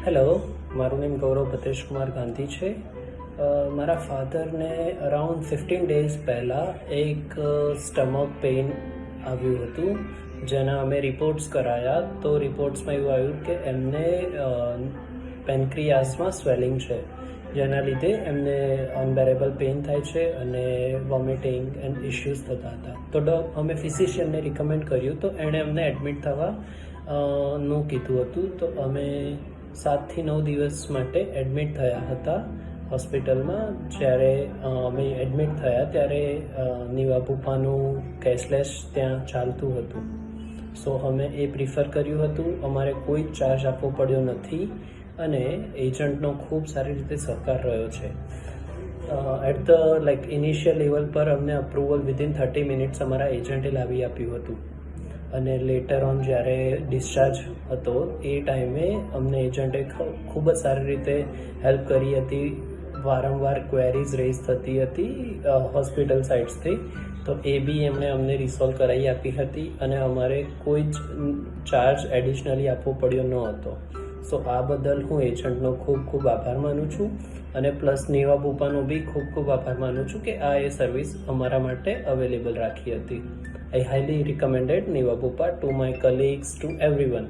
Hello, મારું નામ ગૌરવ ભતેશ કુમાર ગાંધી છે. મારા ફાધરને અરાઉન્ડ 15 ડેઝ પહેલાં એક સ્ટમક પેઇન આવ્યું હતું, જેના અમે રિપોર્ટ્સ કરાયા. તો રિપોર્ટ્સમાં એવું આવ્યું કે એમને પેન્ક્રિયાસમાં સ્વેલિંગ છે, જેના લીધે એમને અનબેરેબલ પેઇન થાય છે અને વોમિટિંગ એન્ડ ઇશ્યુઝ થતા હતા. તો અમે ફિઝિશિયનને રિકમેન્ડ કર્યું, તો એણે અમને એડમિટ થવા નું કીધું હતું. તો અમે 7 થી 9 દિવસ માટે એડમિટ થયા હતા હોસ્પિટલમાં. જ્યારે અમે એડમિટ થયા ત્યારે નીવા ભૂપાનું કેશલેસ ત્યાં ચાલતું હતું. સો અમે એ પ્રિફર કર્યું હતું. અમારે કોઈ ચાર્જ આપવો પડ્યો નથી અને એજન્ટનો ખૂબ સારી રીતે સહકાર રહ્યો છે. એટ ધ ઇનિશિયલ લેવલ પર અમને અપ્રુવલ વિધિન 30 મિનિટ્સ અમારા એજન્ટે લાવી આપ્યું હતું અને લેટર ઓન જ્યારે ડિસ્ચાર્જ હતો એ ટાઈમે અમને એજન્ટે ખૂબ જ સારી રીતે હેલ્પ કરી હતી. વારંવાર ક્વેરીઝ રેઝ થતી હતી હોસ્પિટલ સાઇડ્સથી, તો એ બી એમણે અમને રિસોલ્વ કરાવી આપી હતી અને અમારે કોઈ જ ચાર્જ એડિશનલી આપવો પડ્યો ન હતો. સો આ બદલ હું એજન્ટનો ખૂબ ખૂબ આભાર માનું છું અને પ્લસ નીવા ભૂપાનો બી ખૂબ ખૂબ આભાર માનું છું કે આ એ સર્વિસ અમારા માટે અવેલેબલ રાખી હતી. I highly recommended Niva Bhupa to my colleagues, to everyone.